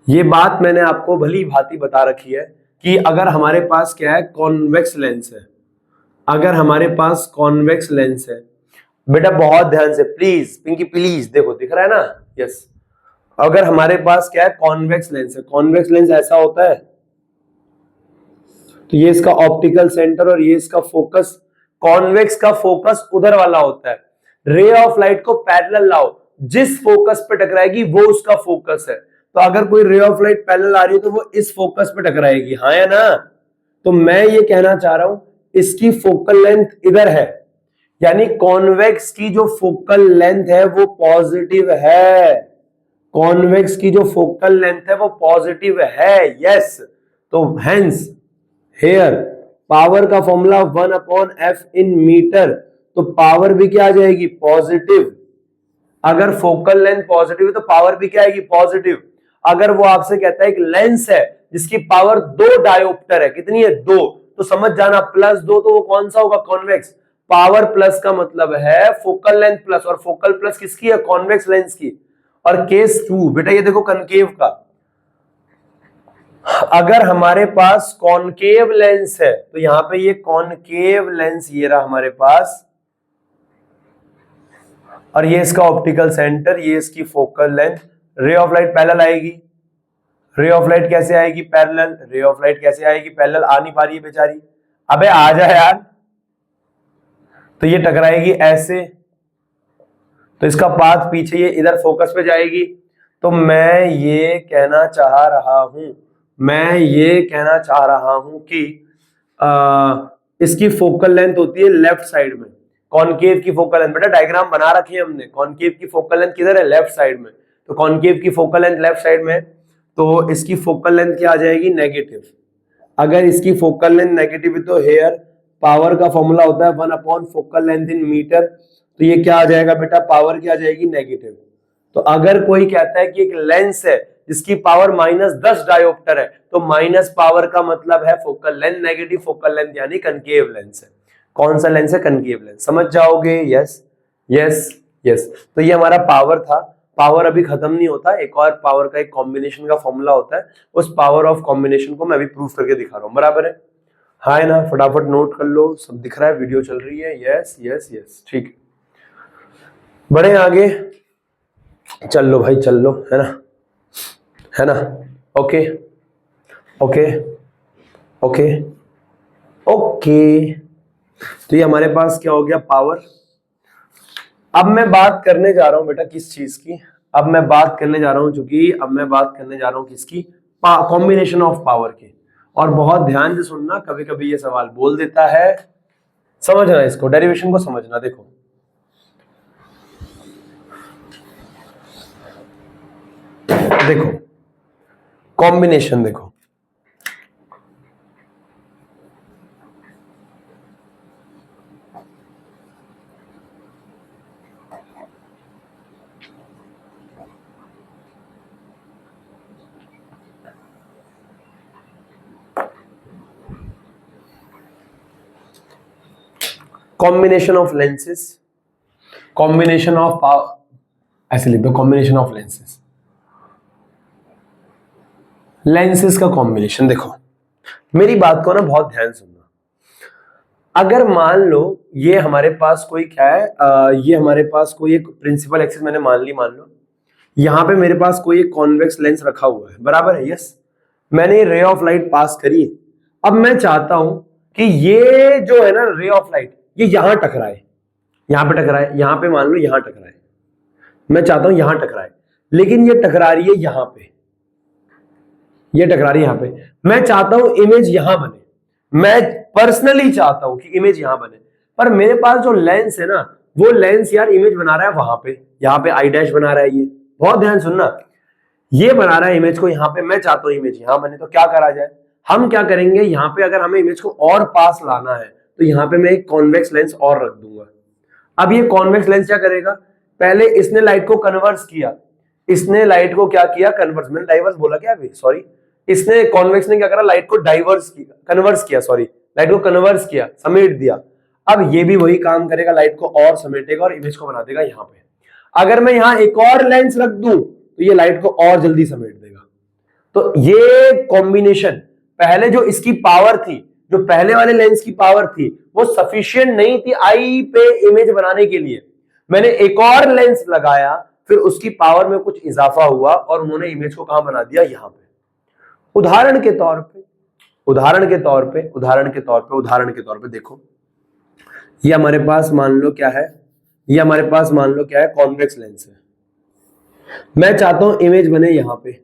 ये बात मैंने आपको भली भांति बता रखी है कि अगर हमारे पास क्या है, कॉन्वेक्स लेंस है, अगर हमारे पास कॉन्वेक्स लेंस है, बेटा बहुत ध्यान से प्लीज पिंकी प्लीज, देखो दिख रहा है ना, यस। अगर हमारे पास क्या है, कॉन्वेक्स लेंस है, कॉन्वेक्स लेंस ऐसा होता है, तो ये इसका ऑप्टिकल सेंटर और ये इसका फोकस। कॉन्वेक्स का फोकस उधर वाला होता है, रे ऑफ लाइट को पैरेलल लाओ, जिस फोकस पे टकराएगी वो उसका फोकस है। तो अगर कोई रे ऑफ लाइट पैरेलल आ रही है तो वो इस फोकस पे टकराएगी, हाँ या ना। तो मैं ये कहना चाह रहा हूं इसकी फोकल लेंथ इधर है, यानी कॉन्वेक्स की जो फोकल लेंथ है वो पॉजिटिव है, कॉन्वेक्स की जो फोकल लेंथ है वो पॉजिटिव है, यस। तो हेंस हेयर पावर का फॉर्मूला 1/f इन मीटर, तो पावर भी क्या आ जाएगी, पॉजिटिव। अगर फोकल लेंथ पॉजिटिव है तो पावर भी क्या आएगी, पॉजिटिव। अगर वो आपसे कहता है एक लेंस है जिसकी पावर 2 डायोप्टर है, कितनी है, 2, तो समझ जाना +2 तो वो कौन सा होगा, कॉन्वेक्स। पावर प्लस का मतलब है फोकल लेंथ प्लस, और फोकल प्लस किसकी है, कॉन्वेक्स लेंस की। और केस 2 बेटा ये देखो कनकेव का, अगर हमारे पास कॉनकेव लेंस है तो यहां पे ये कॉनकेव लेंस ये रहा हमारे पास, और ये इसका ऑप्टिकल सेंटर, ये इसकी फोकल लेंथ। रे ऑफ लाइट पैरेलल आएगी, रे ऑफ लाइट कैसे आएगी, पैरेलल। रे ऑफ लाइट कैसे आएगी, पैरेलल, आ नहीं पा रही है बेचारी, अबे आ जा यार। तो ये टकराएगी ऐसे, तो इसका पाथ पीछे ये इधर फोकस पे जाएगी। तो मैं ये कहना चाह रहा हूं कि इसकी फोकल लेंथ होती है लेफ्ट साइड में। कॉनकेव की फोकल लेंथ, बेटा डायग्राम बना रखी है हमने, कॉनकेव की फोकल लेंथ किधर है? लेफ्ट साइड में। तो कॉनकेव की फोकल लेंथ लेफ्ट साइड में, तो इसकी फोकल लेंथ क्या आ जाएगी? नेगेटिव। अगर इसकी फोकल लेंथ नेगेटिव है तो हेयर पावर का फॉर्मूला होता है 1 फोकल लेंथ इन मीटर। तो ये क्या आ जाएगा बेटा? पावर क्या आ जाएगी? नेगेटिव। तो अगर कोई कहता है कि एक लेंस है जिसकी पावर -10 डायोप्टर है, तो माइनस पावर का मतलब है focal length negative, focal length यानी कनकेव लेंस है। कौन सा लेंस है? Concave lens. समझ जाओगे? Yes yes yes. तो ये हमारा पावर था। पावर अभी खत्म नहीं होता, एक और पावर का एक कॉम्बिनेशन का फॉर्मूला होता है, उस पावर ऑफ कॉम्बिनेशन को मैं अभी प्रूफ करके दिखा रहा हूं। बराबर है? हाँ है ना? फटाफट नोट कर लो, सब दिख रहा है, वीडियो चल रही है। यस यस यस, ठीक। बढ़े आगे, चल लो भाई, चल लो, है ना? है ना? Okay okay okay okay. तो ये हमारे पास क्या हो गया? पावर। अब मैं बात करने जा रहा हूं बेटा किस चीज की? अब मैं बात करने जा रहा हूं किसकी? कॉम्बिनेशन ऑफ पावर की। और बहुत ध्यान से सुनना, कभी कभी ये सवाल बोल देता है, समझना इसको, डेरिवेशन को समझना। देखो देखो कॉम्बिनेशन देखो, combination of lenses, combination of power, ऐसे लिख दो, कॉम्बिनेशन ऑफ लेंसेस, लेंसेस का कॉम्बिनेशन। देखो मेरी बात को ना बहुत ध्यान सुनना। अगर मान लो ये हमारे पास कोई क्या है, ये हमारे पास कोई एक प्रिंसिपल एक्सिस मैंने मान लो यहां पे मेरे पास कोई एक कॉन्वेक्स लेंस रखा हुआ है। बराबर है? यस। मैंने रे ऑफ लाइट पास करी। अब मैं चाहता हूं कि ये जो है ना रे ऑफ लाइट, ये यहां टकराए, यहां पे टकराए, यहां पे मान लो यहां टकराए। मैं चाहता हूं यहां टकराए, लेकिन ये टकरा रही है यहां पे, ये टकरा रही है यहां पे। मैं चाहता हूं इमेज यहां बने, मैं पर्सनली चाहता हूं कि इमेज यहां बने, पर मेरे पास जो लेंस है ना, वो लेंस यार इमेज बना रहा है वहां पे, यहां पे आई डैश बना रहा है। ये बहुत ध्यान सुनना, ये बना रहा है इमेज को यहां पे, मैं चाहता हूं इमेज यहां बने। तो क्या करा जाए? हम क्या करेंगे, यहां पे अगर हमें इमेज को और पास लाना है तो यहां पे मैं एक कॉन्वेक्स लेंस और रख दूंगा। अब ये कॉन्वेक्स लेंस क्या करेगा? पहले इसने लाइट को कन्वर्स किया, इसने लाइट को क्या किया? कन्वर्स। मैंने डाइवर्स बोला क्या अभी? सॉरी, इसने कॉन्वेक्स ने क्या करा? लाइट को डाइवर्स किया, कन्वर्स किया, सॉरी, लाइट को कन्वर्स किया, समेट दिया। अब ये भी वही काम करेगा, लाइट को और समेटेगा और इमेज को बना देगा यहां पे। अगर मैं यहां एक और लेंस रख दूं तो ये लाइट को और जल्दी समेट देगा। तो ये कॉम्बिनेशन, पहले जो इसकी पावर थी, जो पहले वाले लेंस की पावर थी, वो सफिशिएंट नहीं थी आई पे इमेज बनाने के लिए। मैंने एक और लेंस लगाया, फिर उसकी पावर में कुछ इजाफा हुआ और उन्होंने इमेज को कहां बना दिया? यहां पे। उदाहरण के तौर पे देखो, ये हमारे पास मान लो क्या है? ये हमारे पास मान लो क्या है? कॉन्वेक्स लेंस है। मैं चाहता हूं इमेज बने यहां पे,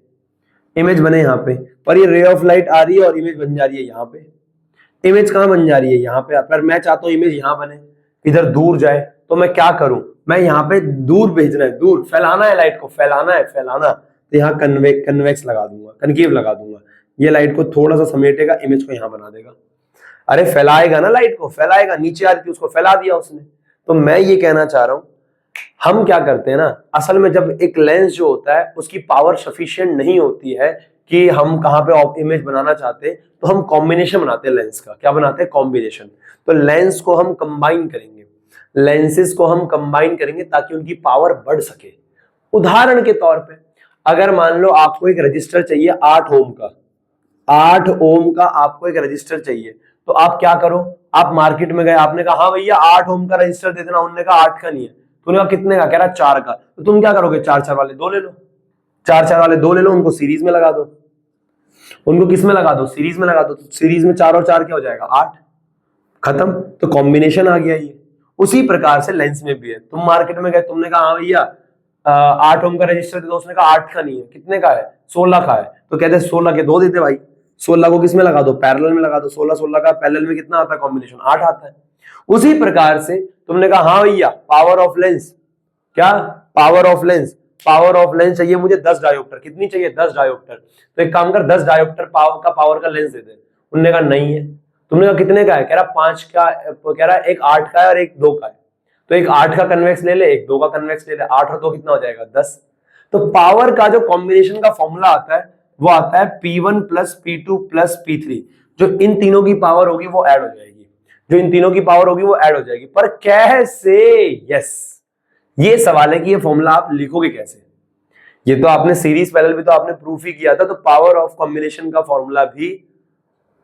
इमेज बने यहां पे, पर ये रे ऑफ लाइट आ रही है और इमेज बन जा रही है यहां पे। इमेज कहां बन जा रही है? यहां पे। पर मैं चाहता हूं इमेज यहां बने, इधर दूर जाए, तो मैं क्या करूं? मैं यहां पे दूर भेजना है, दूर फैलाना है, लाइट को फैलाना है, फैलाना। तो यहाँ कन्वेक्स लगा दूंगा, कनकेव लगा दूंगा। ये लाइट को थोड़ा सा समेटेगा, इमेज को यहां बना देगा। अरे फैलाएगा ना, लाइट को फैलाएगा, नीचे आ रही थी उसको फैला दिया उसने। तो मैं ये कहना चाह रहा हूं, हम क्या करते हैं ना, असल में जब एक लेंस जो होता है उसकी पावर सफिशिएंट नहीं होती है कि हम कहां पे इमेज बनाना चाहते, तो हम कॉम्बिनेशन बनाते हैं लेंस का। क्या बनाते हैं? कॉम्बिनेशन। तो लेंस को हम कंबाइन करेंगे, लेंसेस को हम कंबाइन करेंगे ताकि उनकी पावर बढ़ सके। उदाहरण के तौर पे अगर मान लो आपको एक रजिस्टर चाहिए 8 ओम का, 8 ओम का आपको एक रजिस्टर चाहिए, तो आप क्या करो? आप मार्केट में गए, आपने कहा हाँ भैया 8 ओम का रजिस्टर दे देना। उन्होंने कहा 8 का नहीं है। तूने कहा कितने का? कह रहा 4 का। तो तुम क्या करोगे? 4 वाले 2 ले लो, 4 वाले 2 ले लो, उनको सीरीज में लगा दो। उनको किस में लगा दो? सीरीज में लगा दो। सीरीज में 4 और 4 क्या हो जाएगा? 8। खत्म। तो कॉम्बिनेशन आ गया ये। उसी प्रकार से लेंस में भी है। तुम मार्केट में गए, तुमने कहा हाँ भैया 8 ओम का रजिस्टर दे दो, उसने कहा 8 का नहीं है, कितने का है, 16 का है, तो कहते 16 के 2 देते भाई, 16 को किसमें लगा दो, पैरेलल में लगा दो, 16 16 का पैरेलल में कितना आता है कॉम्बिनेशन, 8 आता है। उसी प्रकार से तुमने कहा हाँ भैया पावर ऑफ लेंस, क्या power of lens, power of lens चाहिए मुझे 10 डायोप्टर, कितनी चाहिए 10 डायोप्टर, तो एक काम कर 10 डायोप्टर पावर का लेंस दे दे। उन्होंने कहा नहीं है। तुमने कहा कितने का है, कह रहा 5 का, कह रहा एक 8 का है और एक 2 का है, तो एक 8 का कन्वेक्स ले ले, एक 2 का कन्वेक्स ले ले, 8 और 2 कितना हो जाएगा 10। तो पावर का जो कॉम्बिनेशन का फॉर्मूला आता है वो आता है P1 plus P2 plus P3, जो इन तीनों की पावर होगी वो ऐड हो जाएगी, जो इन तीनों की पावर होगी वो ऐड हो जाएगी। पर कैसे, यस ये सवाल है कि ये फॉर्मूला आप लिखोगे कैसे। ये तो आपने सीरीज पैरेलल भी तो आपने प्रूफ ही किया था, तो पावर ऑफ कॉम्बिनेशन का फॉर्मूला भी,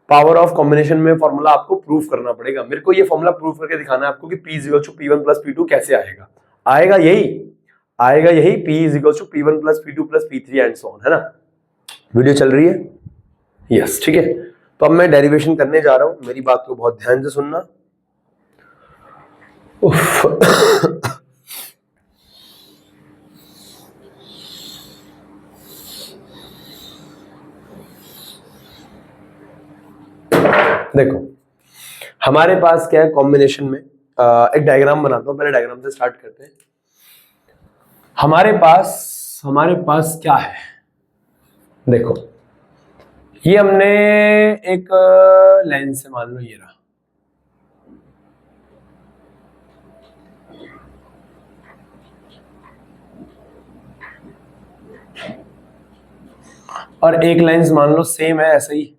पावर ऑफ कॉम्बिनेशन में फॉर्मूला आपको प्रूफ करना पड़ेगा। मेरे को ये फॉर्मूला प्रूफ करके दिखाना है आपको कि P = P1 प्लस P2 कैसे आएगा, आएगा यही P = P1 plus P2 plus P3 and so on, है ना। वीडियो चल रही है, यस ठीक है। तो अब मैं डेरिवेशन करने जा रहा हूं, मेरी बात को बहुत ध्यान से सुनना। देखो हमारे पास क्या है कॉम्बिनेशन में, एक डायग्राम बनाता हूं, पहले डायग्राम से स्टार्ट करते हैं। हमारे पास क्या है, देखो ये हमने एक लेंस से, मान लो ये रहा, और एक लेंस मान लो सेम है ऐसे ही,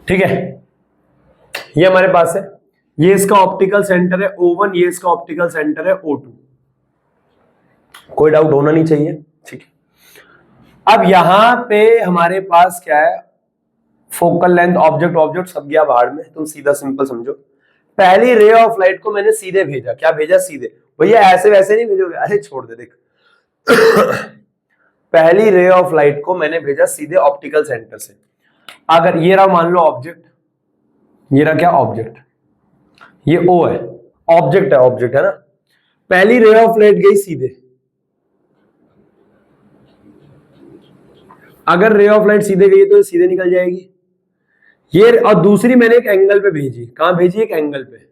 ठीक है। ये हमारे पास है, ये इसका ऑप्टिकल सेंटर है O1, ये इसका ऑप्टिकल सेंटर है O2, कोई डाउट होना नहीं चाहिए, ठीक है। अब यहां पे हमारे पास क्या है, फोकल लेंथ, ऑब्जेक्ट सब गया बाहर में, तुम सीधा सिंपल समझो। पहली रे ऑफ लाइट को मैंने सीधे भेजा, क्या भेजा सीधे, भैया ऐसे वैसे नहीं भेजोगे, अरे छोड़ दे, देख पहली रे ऑफ लाइट को मैंने भेजा सीधे ऑप्टिकल सेंटर से। अगर ये रहा मान लो ऑब्जेक्ट, ये रहा क्या ऑब्जेक्ट, ये O है, ऑब्जेक्ट है ना। पहली रे ऑफ लाइट गई सीधे, अगर रे ऑफ लाइट सीधे गई तो ये सीधे निकल जाएगी ये, और दूसरी मैंने एक एंगल पे भेजी, कहां भेजी, एक एंगल पे,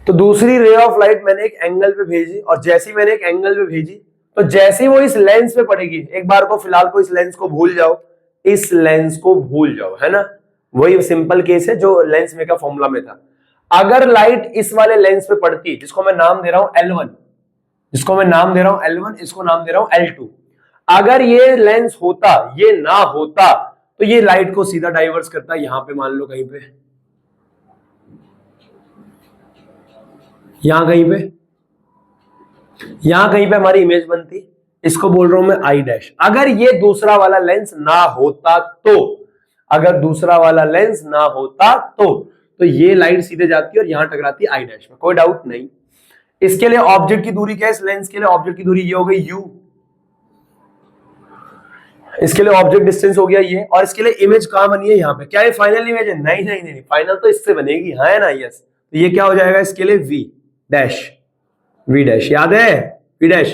तो दूसरी रे ऑफ लाइट मैंने एक एंगल पे भेजी, और जैसी मैंने एक एंगल पे भेजी तो जैसे ही वो इस लेंस पे पड़ेगी, एक बार को फिलहाल को इस लेंस को भूल जाओ, इस लेंस को भूल जाओ, है ना, वही सिंपल केस है जो लेंस में का फॉर्मूला में था। अगर लाइट इस वाले लेंस पे पड़ती, जिसको मैं नाम दे रहा हूं L1, जिसको मैं नाम दे रहा हूं L1, इसको नाम दे रहा हूं L2, अगर ये लेंस होता, ये ना होता, तो ये लाइट को सीधा डाइवर्स करता यहां पे, मान लो कहीं पे, यहां कहीं पे हमारी इमेज बनती, इसको बोल रहा हूं मैं I डैश। अगर ये दूसरा वाला लेंस ना होता तो, अगर दूसरा वाला लेंस ना होता तो ये लाइट सीधे जाती और यहां टकराती I डैश में, कोई डाउट नहीं। इसके लिए ऑब्जेक्ट की दूरी क्या है, इस लेंस के लिए ऑब्जेक्ट की दूरी ये हो गई U, इसके लिए ऑब्जेक्ट डिस्टेंस हो गया ये, और इसके लिए इमेज कहां बनी है, यहां पे। क्या ये फाइनल इमेज है, नहीं, फाइनल तो इससे बनेगी, हाँ ना, यस। तो ये क्या हो जाएगा इसके लिए V डैश, याद है V डैश।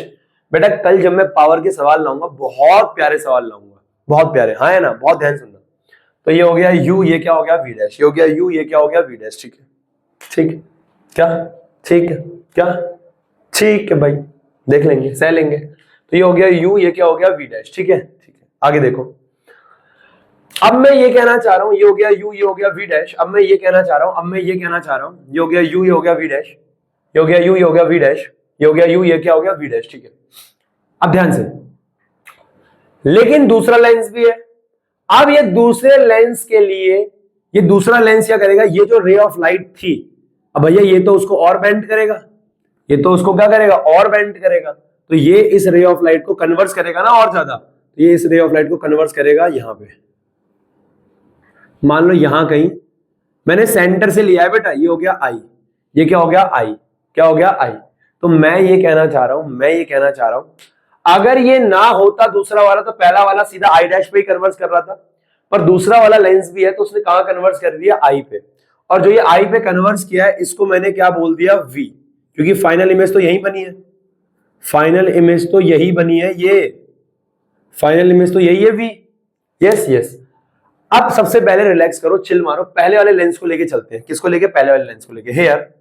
बेटा कल जब मैं पावर के सवाल लाऊंगा, बहुत प्यारे सवाल लाऊंगा, बहुत प्यारे, हाँ है ना, बहुत ध्यान सुनना। तो ये हो गया U, ये क्या हो गया V डैश, ये हो गया U, ये क्या हो गया V डैश, ठीक है क्या, ठीक है भाई, देख लेंगे, सह लेंगे। तो ये हो गया U, ये क्या हो गया V डैश, ठीक है। आगे देखो, अब मैं ये कहना चाह रहा हूं, ये हो गया U, ये हो गया V डैश। अब मैं ये कहना चाह रहा हूं, ये हो गया U, ये हो गया V डैश, ये हो गया U, ये हो गया V डैश, ये हो गया U, ये क्या हो गया V डैश, ठीक है। अब ध्यान से, लेकिन दूसरा लेंस भी है। अब ये दूसरे लेंस के लिए, ये दूसरा लेंस क्या करेगा, ये जो रे ऑफ लाइट थी, अब भैया ये तो उसको और बेंड करेगा, ये तो उसको क्या करेगा, और बेंड करेगा। तो ये इस रे ऑफ लाइट को कन्वर्स करेगा ना और ज्यादा, तो ये इस रे ऑफ लाइट को कन्वर्स करेगा यहां पे। मान लो यहां कहीं मैंने सेंटर से लिया है बेटा, ये हो गया आई, ये क्या हो गया आई, क्या हो गया आई। तो मैं ये कहना चाह रहा हूं अगर ये ना होता दूसरा वाला तो पहला वाला सीधा आई डैश पे ही कन्वर्स कर रहा था, पर दूसरा वाला लेंस भी है तो उसने कहां कन्वर्स कर दिया, आई पे। और जो ये आई पे कन्वर्स किया है इसको मैंने क्या बोल दिया, वी, क्योंकि फाइनल इमेज तो यही बनी है, फाइनल इमेज तो यही बनी है, ये फाइनल इमेज तो यही है वी। Yes yes. अब सबसे पहले रिलैक्स करो, चिल मारो, पहले वाले लेंस को लेके चलते हैं। किसको लेके, पहले वाले लेंस को लेके। Here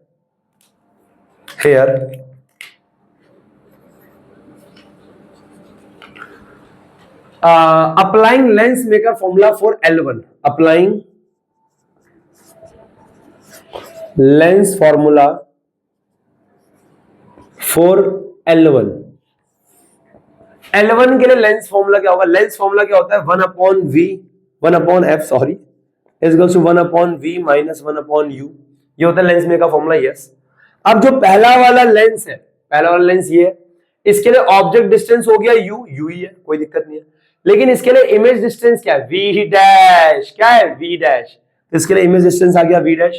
applying lens maker formula for L1, applying lens formula for L1। L1 के लिए लेंस फॉर्मूला क्या होगा, लेंस फॉर्मूला क्या होता है, 1/f sorry is equal to 1/v minus 1/u, ये होता है लेंस मेकर फॉर्मूला। यस। अब जो पहला वाला लेंस है, पहला वाला लेंस ये है, इसके लिए ऑब्जेक्ट डिस्टेंस हो गया u ही है, कोई दिक्कत नहीं है। लेकिन इसके लिए इमेज डिस्टेंस क्या है, v डैश, क्या है v डैश, तो इसके लिए इमेज डिस्टेंस आ गया v डैश,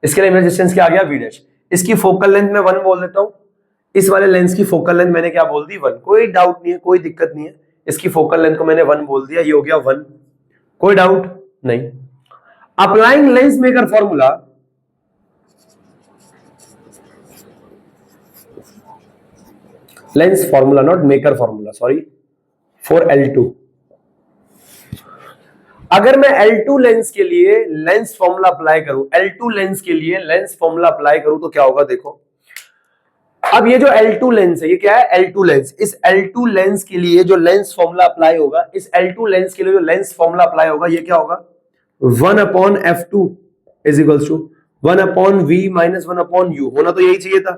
इसके लिए इमेज डिस्टेंस क्या आ गया v डैश। इसकी फोकल लेंथ में 1 बोल देता हूं, इस वाले लेंस की फोकल लेंथ मैंने क्या बोल दी, 1, कोई डाउट नहीं है, कोई दिक्कत नहीं है, इसकी फोकल लेंथ को मैंने 1 बोल दिया, ये हो गया 1, कोई डाउट नहीं। Applying lens maker formula, lens formula not maker formula, sorry, for L2। अगर मैं L2 लेंस के लिए लेंस फॉर्मूला अप्लाई करूं, L2 लेंस के लिए लेंस फॉर्मूला अप्लाई करूं तो क्या होगा, देखो। अब ये जो L2 लेंस है, ये क्या है, L2 लेंस। इस L2 लेंस के लिए जो लेंस फॉर्मूला अप्लाई होगा, इस L2 लेंस के लिए जो लेंस फॉर्मूला अप्लाई होगा, ये क्या होगा, 1/f2 is equals to 1/v minus 1/u, होना तो यही चाहिए था।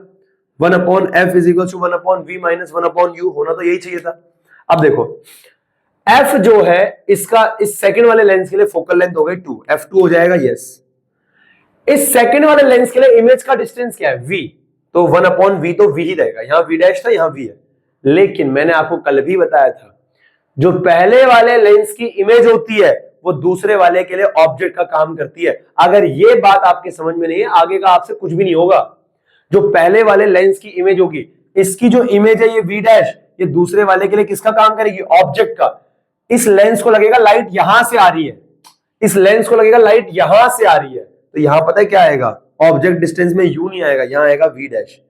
1/f is equals to 1/v minus 1/u, होना तो यही चाहिए था। अब देखो f जो है इसका, इस सेकंड वाले लेंस के लिए फोकल लेंथ हो गई 2, f2 हो जाएगा। यस। इस सेकंड वाले लेंस के लिए इमेज का डिस्टेंस क्या है, v, तो 1/v तो v ही रहेगा, यहां v डैश था, यहां v है। लेकिन मैंने आपको कल भी बताया था, जो पहले वाले लेंस की इमेज होती है वो दूसरे वाले के लिए ऑब्जेक्ट का काम करती है। अगर ये बात आपके समझ में नहीं है, आगे का आपसे कुछ भी नहीं होगा। जो पहले वाले लेंस की इमेज होगी, इसकी जो इमेज है ये v डैश, ये दूसरे वाले के लिए किसका काम करेगी, ऑब्जेक्ट का। इस लेंस को लगेगा लाइट यहां से आ रही है, इस लेंस को लगेगा लाइट यहां से आ रही है, तो यहां पता है क्या आएगा, ऑब्जेक्ट डिस्टेंस में u नहीं आएगा, यहां आएगा v डैश।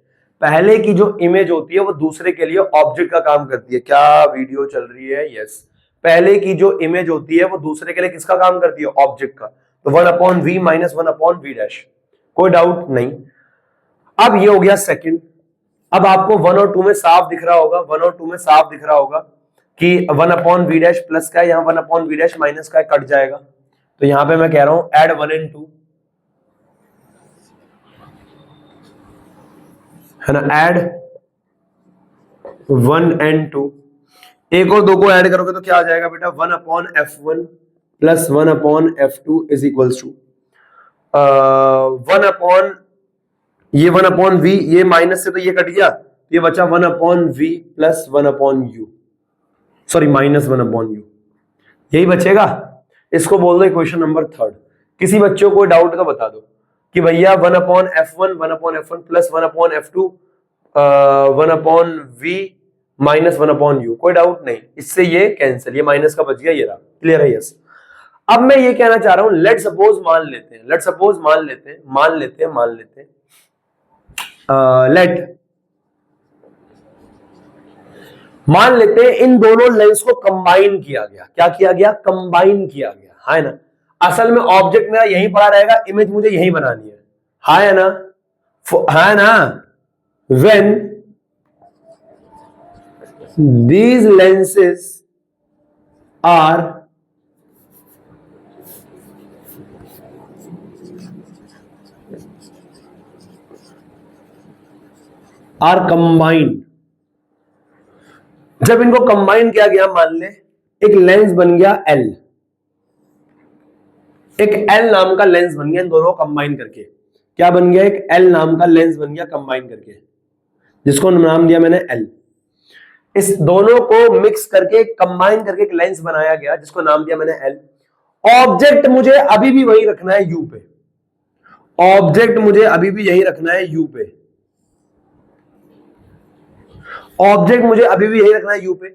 पहले की जो इमेज होती है वो दूसरे के लिए ऑब्जेक्ट का काम करती है। क्या वीडियो चल रही है, यस। पहले की जो इमेज होती है वो दूसरे के लिए किसका काम करती है, ऑब्जेक्ट का, तो 1/v माइनस 1/v डैश, कोई डाउट नहीं। अब ये हो गया सेकंड। अब आपको 1 और 2 में साफ दिख रहा होगा, 1 और 2 में साफ दिख रहा होगा कि 1/v डैश प्लस का है, यहां 1/v डैश माइनस का है, कट जाएगा। तो यहां पे मैं कह रहा हूं एड 1 and 2, है ना, ऐड 1 and 2, एक और दो को ऐड करोगे तो क्या आ जाएगा बेटा, 1/f1 plus 1/f2 is equals to 1/v, ये माइनस से तो ये कट गया, ये बचा 1/v plus 1/u, sorry minus 1/u, यही बचेगा। इसको बोल दो इक्वेशन नंबर 3। किसी बच्चों को डाउट तो बता दो कि भैया 1/f1 plus 1/f2 1/v minus 1/u, कोई डाउट नहीं, इससे ये कैंसिल, ये माइनस का बच गया, ये रहा, क्लियर है, यस। अब मैं ये कहना चाह रहा हूं, लेट सपोज मान लेते हैं इन दोनों लेंस को कंबाइन किया गया। क्या किया गया, कंबाइन किया गया, है ना। असल में ऑब्जेक्ट मेरा यहीं पड़ा रहेगा, इमेज मुझे यहीं बनानी है, है ना। When these lenses are combined, जब इनको कंबाइन किया गया, मान ले एक लेंस बन गया L, एक L नाम का लेंस बन गया इन दोनों को कंबाइन करके। क्या बन गया, एक L नाम का लेंस बन गया कंबाइन करके, जिसको नाम दिया मैंने L। इस दोनों को मिक्स करके कंबाइन करके एक लेंस बनाया गया जिसको नाम दिया मैंने एल। ऑब्जेक्ट मुझे अभी भी वही रखना है यू पे, ऑब्जेक्ट मुझे अभी भी यही रखना है यू पे, ऑब्जेक्ट मुझे अभी भी यही रखना है यू पे।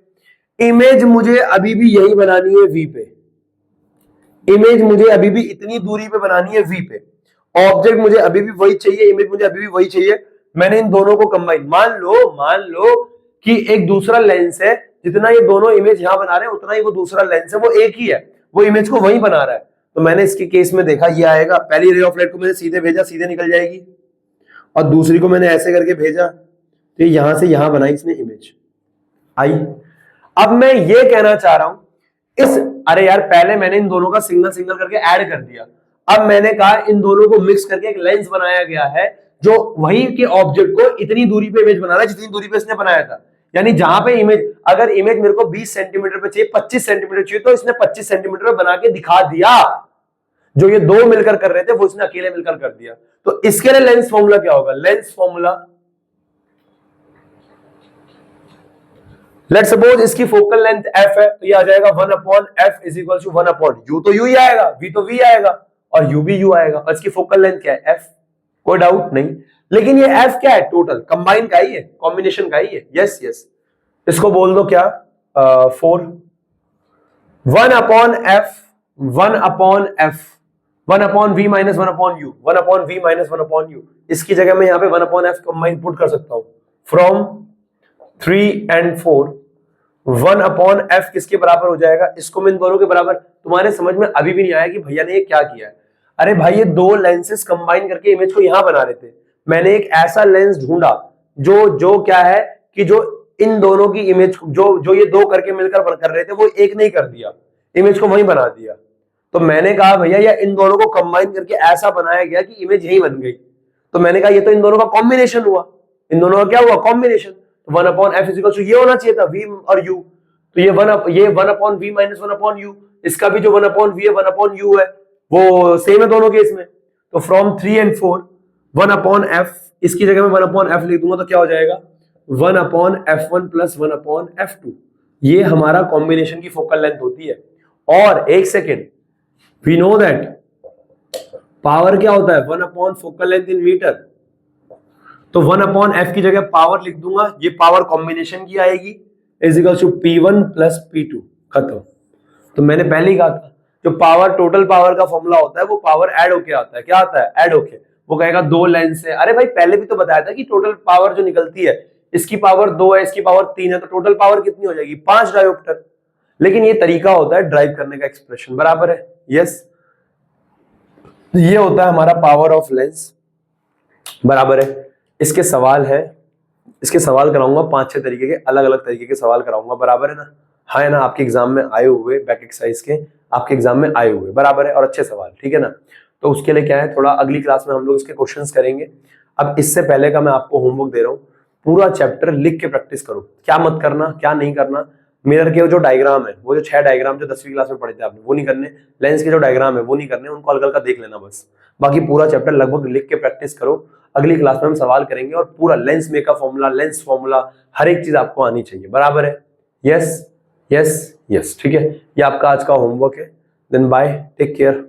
इमेज मुझे अभी भी यही बनानी है वी पे, इमेज मुझे अभी भी इतनी दूरी पे बनानी है वी पे। ऑब्जेक्ट मुझे अभी भी वही चाहिए, इमेज मुझे अभी भी वही चाहिए। मैंने इन दोनों को कंबाइन, मान लो कि एक दूसरा लेंस है, जितना ये दोनों इमेज यहां बना रहे हैं उतना ही वो दूसरा लेंस है, वो एक ही है, वो इमेज को वही बना रहा है। तो मैंने इसके केस में देखा ये आएगा, पहली रे ऑफ लाइट को मैंने सीधे भेजा, सीधे निकल जाएगी, और दूसरी को मैंने ऐसे करके भेजा तो यहां से यहां बनाई इसने इमेज आई। अब मैं ये कहना चाह रहा हूं इस, अरे यार पहले मैंने इन दोनों का सिग्नल सिग्नल करके ऐड कर दिया, अब मैंने कहा इन दोनों को मिक्स करके एक लेंस बनाया गया है जो वही के ऑब्जेक्ट को इतनी दूरी पे इमेज बना रहा है जितनी दूरी पे इसने बनाया था। यानी जहां पे इमेज, अगर इमेज मेरे को 20 सेंटीमीटर पे चाहिए, 25 सेंटीमीटर चाहिए, तो इसने 25 सेंटीमीटर पे बना के दिखा दिया। जो ये दो मिलकर कर रहे थे वो इसने अकेले मिलकर कर दिया। तो इसके लिए लेंस फॉर्मूला क्या होगा? लेंस फॉर्मूला, लेट सपोज इसकी फोकल लेंथ f है, तो ये आ जाएगा 1/f is equal to 1/u, तो u ही आएगा, v तो v आएगा और u भी u आएगा। और इसकी फोकल लेंथ क्या है? f, कोई डाउट नहीं। लेकिन ये f क्या है? टोटल कंबाइन का ही है, कॉम्बिनेशन का ही है। यस यस, इसको बोल दो क्या? 4 1/f 1/f 1/v minus 1/u 1/v minus 1/u। इसकी जगह मैं यहां पे 1/f कंबाइन पुट कर सकता हूं। फ्रॉम 3 and 4 1/f किसके बराबर हो जाएगा? इसको मैं इन दोनों के बराबर, तुम्हारे समझ में अभी भी नहीं आया कि भैया ने ये क्या किया है? अरे भाई ये दो लेंसेस कंबाइन करके इमेज को यहां बना रहे थे, मैंने एक ऐसा लेंस ढूंढा जो क्या है कि जो इन दोनों की इमेज जो ये दो करके मिलकर कर रहे थे वो एक नहीं कर दिया, इमेज को वहीं बना दिया। तो मैंने कहा भैया या इन दोनों को कंबाइन करके ऐसा बनाया गया कि इमेज यही बन गई। तो मैंने कहा ये तो इन दोनों का कॉम्बिनेशन हुआ, इन दोनों का क्या हुआ? Combination. 1/f is equal to ये होना चाहिए था v और u, तो ये 1/v माइनस 1/u, इसका भी जो 1/v है 1/u है, वो सेम है दोनों केस में। तो फ्रॉम 3 and 4 1/f, इसकी जगह में 1/f लिख दूंगा तो क्या हो जाएगा? 1/f1 plus 1/f2। ये हमारा कॉम्बिनेशन की फोकल लेंथ होती है। और एक second, we know that power क्या होता है? 1 फोकल लेंथ इन मीटर। तो 1/f की जगह पावर लिख दूंगा, ये पावर कॉम्बिनेशन की आएगी, is equal to P1 plus P2, खत्म। तो मैंने पहले ही कहा था जो पावर, टोटल पावर का फॉर्मूला होता है वो पावर ऐड होके आता है। क्या आता है? ऐड होके। वो कहेगा दो लेंस है, अरे भाई पहले भी तो बताया था कि टोटल पावर जो निकलती है, इसकी पावर 2 है, इसकी पावर 3 है, तो टोटल पावर कितनी हो जाएगी? 5 डायोप्टर। लेकिन ये तरीका होता है ड्राइव करने का, एक्सप्रेशन बराबर है। यस, ये होता है हमारा पावर ऑफ लेंस, बराबर है। इसके सवाल है, इसके सवाल कराऊंगा 5-6 तरीके के, अलग अलग तरीके के सवाल कराऊंगा, बराबर है ना? हाँ है ना? आपके एग्जाम में आए हुए, बैक एक्सरसाइज के आपके एग्जाम में आए हुए, बराबर है, और अच्छे सवाल, ठीक है ना? तो उसके लिए क्या है, थोड़ा अगली क्लास में हम लोग इसके क्वेश्चंस करेंगे। अब इससे पहले का मैं आपको होमवर्क दे रहा हूँ, पूरा चैप्टर लिख के प्रैक्टिस करो, क्या मत करना क्या नहीं करना। मिरर के जो डायग्राम है, वो जो 6 डायग्राम जो 10वीं क्लास में पढ़े थे आपने, वो नहीं करने। लेंस के जो डायग्राम है वो नहीं करने, उनको हल्का हल्का देख लेना बस। बाकी पूरा चैप्टर लगभग लिख के प्रैक्टिस करो। अगली क्लास में हम सवाल करेंगे और पूरा lens makeup formula, lens formula, हर एक चीज आपको आनी चाहिए, बराबर है? यस यस यस, ठीक है। ये आपका आज का होमवर्क है। Then bye, take care.